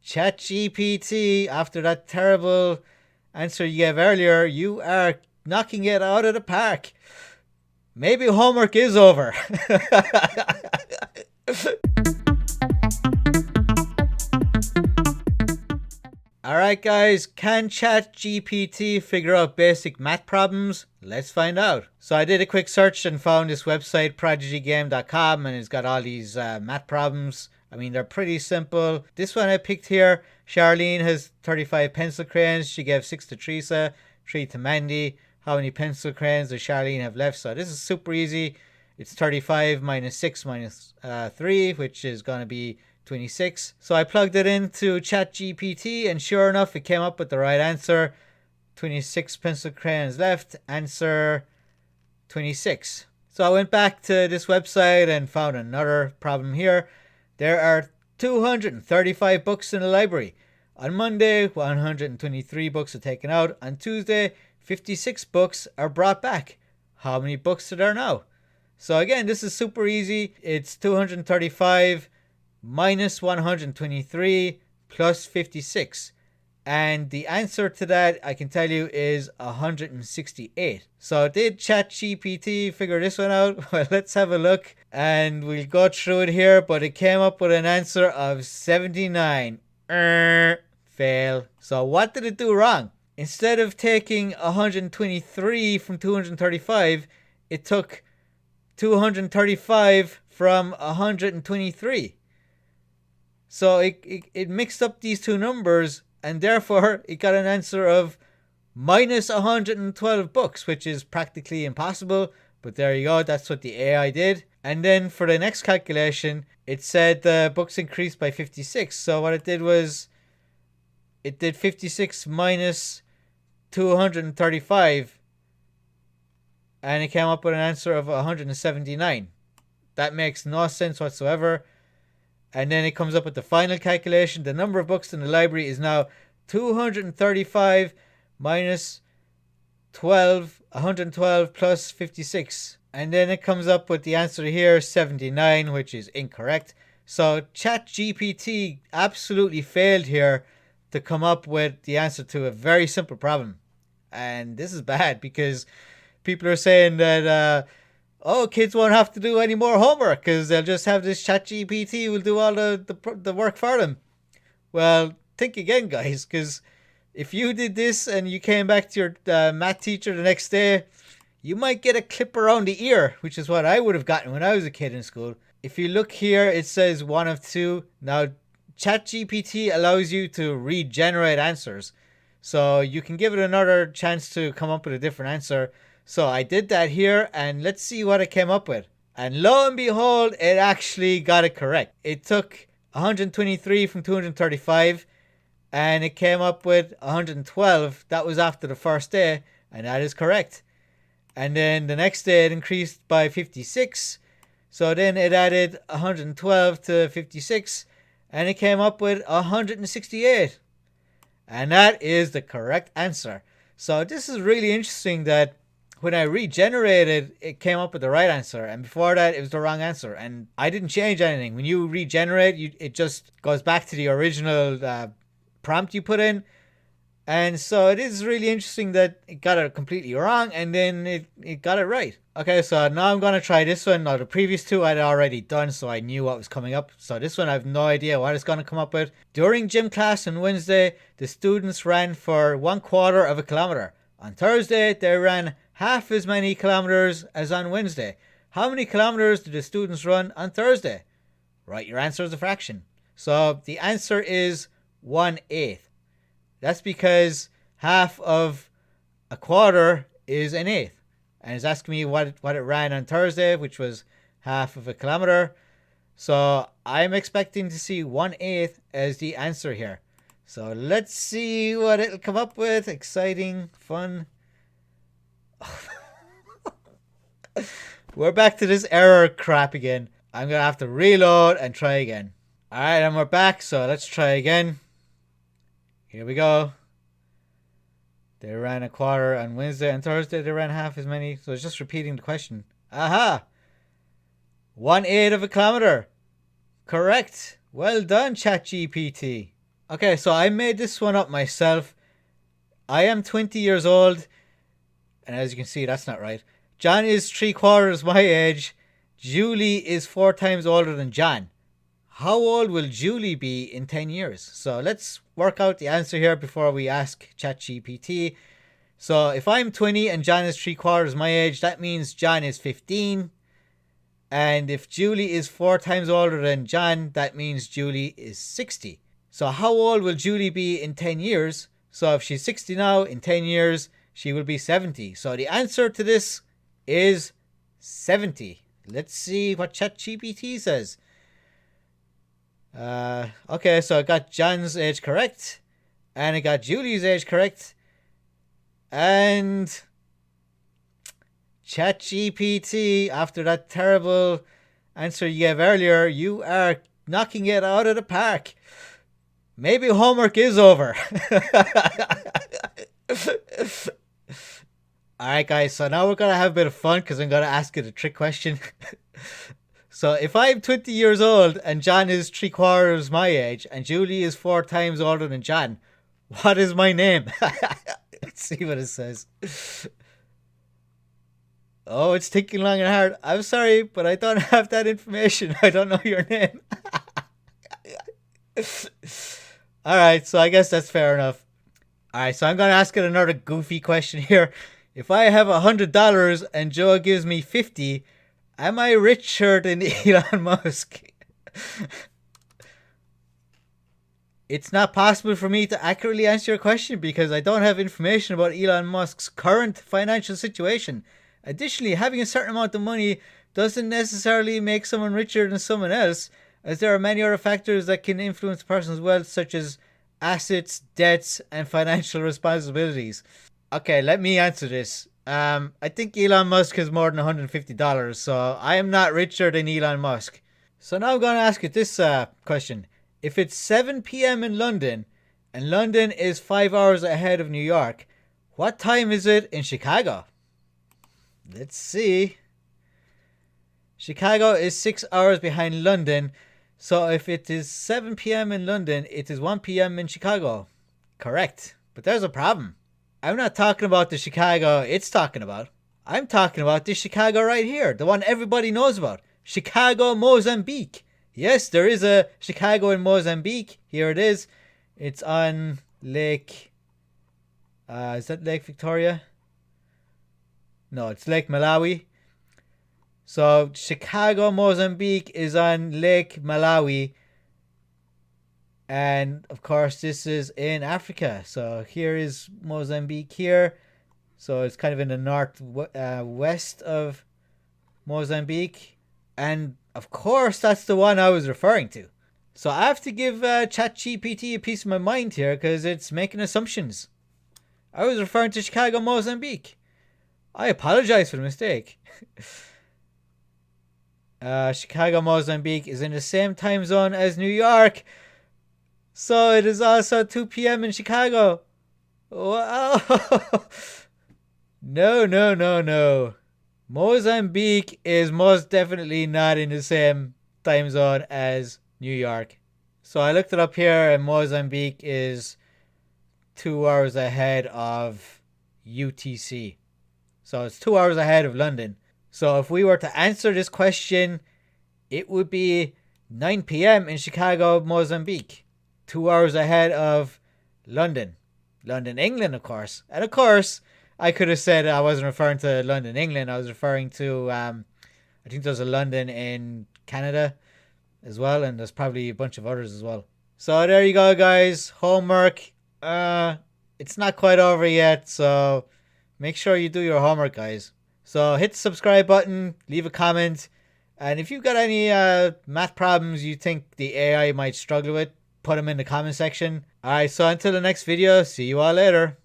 ChatGPT, after that terrible answer you gave earlier, you are knocking it out of the park. Maybe homework is over. Alright guys, can ChatGPT figure out basic math problems? Let's find out. So I did a quick search and found this website, prodigygame.com, and it's got all these math problems. I mean, they're pretty simple. This one I picked here, Charlene has 35 pencil crayons. She gave 6 to Teresa, 3 to Mandy. How many pencil crayons does Charlene have left? So this is super easy. It's 35 minus 6 minus 3, which is going to be 26. So I plugged it into ChatGPT, and sure enough, it came up with the right answer. 26 pencil crayons left. Answer 26. So I went back to this website and found another problem here. There are 235 books in the library. On Monday, 123 books are taken out. On Tuesday, 56 books are brought back. How many books are there now? So again, this is super easy. It's 235 minus 123 plus 56. And the answer to that, I can tell you, is 168. So did ChatGPT figure this one out? Well, let's have a look and we'll go through it here. But it came up with an answer of 79. Fail. So what did it do wrong? Instead of taking 123 from 235, it took 235 from 123. So it mixed up these two numbers, and therefore it got an answer of minus 112 books, which is practically impossible. But there you go, that's what the AI did. And then for the next calculation, it said the books increased by 56. So what it did was, it did 56 minus 235, and it came up with an answer of 179. That makes no sense whatsoever. And then it comes up with the final calculation. The number of books in the library is now 235 minus 112 plus 56. And then it comes up with the answer here, 79, which is incorrect. So ChatGPT absolutely failed here to come up with the answer to a very simple problem. And this is bad because people are saying that kids won't have to do any more homework because they'll just have this ChatGPT will do all the work for them. Well, think again, guys, because if you did this and you came back to your math teacher the next day, you might get a clip around the ear, which is what I would have gotten when I was a kid in school. If you look here, it says 1 of 2. Now, ChatGPT allows you to regenerate answers. So you can give it another chance to come up with a different answer. So I did that here, and let's see what it came up with. And lo and behold, it actually got it correct. It took 123 from 235, and it came up with 112. That was after the first day, and that is correct. And then the next day it increased by 56. So then it added 112 to 56, and it came up with 168. And that is the correct answer. So this is really interesting that when I regenerated, it came up with the right answer. And before that, it was the wrong answer. And I didn't change anything. When you regenerate, it just goes back to the original prompt you put in. And so it is really interesting that it got it completely wrong and then it got it right. Okay, so now I'm going to try this one. Now, the previous two I'd already done, so I knew what was coming up. So this one, I have no idea what it's going to come up with. During gym class on Wednesday, the students ran for 1/4 of a kilometer. On Thursday, they ran half as many kilometers as on Wednesday. How many kilometers did the students run on Thursday? Write your answer as a fraction. So the answer is 1/8. That's because half of a quarter is an eighth. And it's asking me what it ran on Thursday, which was half of a kilometer. So I'm expecting to see 1/8 as the answer here. So let's see what it'll come up with. Exciting, fun. We're back to this error crap again. I'm going to have to reload and try again. Alright, and we're back. So let's try again. Here we go. They ran 1/4 on Wednesday and Thursday. They ran half as many. So it's just repeating the question. Aha! 1/8 of a kilometer. Correct. Well done, ChatGPT. Okay, so I made this one up myself. I am 20 years old, and as you can see, that's not right. John is 3/4 my age. Julie is 4 times older than John. How old will Julie be in 10 years? So let's work out the answer here before we ask ChatGPT. So if I'm 20 and John is 3/4 my age, that means John is 15. And if Julie is 4 times older than John, that means Julie is 60. So how old will Julie be in 10 years? So if she's 60 now, in 10 years, she will be 70. So the answer to this is 70. Let's see what ChatGPT says. Okay, so I got John's age correct, and I got Julie's age correct, and ChatGPT, after that terrible answer you gave earlier, you are knocking it out of the park. Maybe homework is over. Alright, guys, so now we're going to have a bit of fun because I'm going to ask you the trick question. So if I'm 20 years old and John is 3/4 my age and Julie is 4 times older than John, what is my name? Let's see what it says. Oh, it's thinking long and hard. I'm sorry, but I don't have that information. I don't know your name. Alright, so I guess that's fair enough. Alright, so I'm going to ask it another goofy question here. If I have $100 and Joe gives me 50, am I richer than Elon Musk? It's not possible for me to accurately answer your question because I don't have information about Elon Musk's current financial situation. Additionally, having a certain amount of money doesn't necessarily make someone richer than someone else, as there are many other factors that can influence a person's wealth, such as assets, debts, and financial responsibilities. Okay, let me answer this. I think Elon Musk has more than $150, so I am not richer than Elon Musk. So now I'm going to ask you this question. If it's 7 p.m. in London, and London is 5 hours ahead of New York, what time is it in Chicago? Let's see. Chicago is 6 hours behind London, so if it is 7 p.m. in London, it is 1 p.m. in Chicago. Correct. But there's a problem. I'm not talking about the Chicago it's talking about. I'm talking about this Chicago right here, the one everybody knows about. Chicago, Mozambique. Yes, there is a Chicago in Mozambique. Here it is. It's on Lake... is that Lake Victoria? No, it's Lake Malawi. So, Chicago, Mozambique is on Lake Malawi. And, of course, this is in Africa. So, here is Mozambique here. So, it's kind of in the north west of Mozambique. And, of course, that's the one I was referring to. So, I have to give ChatGPT a piece of my mind here because it's making assumptions. I was referring to Chicago, Mozambique. I apologize for the mistake. Chicago, Mozambique is in the same time zone as New York. So it is also 2 p.m. in Chicago. Wow. No. Mozambique is most definitely not in the same time zone as New York. So I looked it up here and Mozambique is 2 hours ahead of UTC. So it's 2 hours ahead of London. So if we were to answer this question, it would be 9 p.m. in Chicago, Mozambique. 2 hours ahead of London. London, England, of course. And of course, I could have said I wasn't referring to London, England. I was referring to, I think there's a London in Canada as well. And there's probably a bunch of others as well. So there you go, guys. Homework. It's not quite over yet. So make sure you do your homework, guys. So hit the subscribe button, leave a comment, and if you've got any math problems you think the AI might struggle with, put them in the comment section. Alright, so until the next video, see you all later.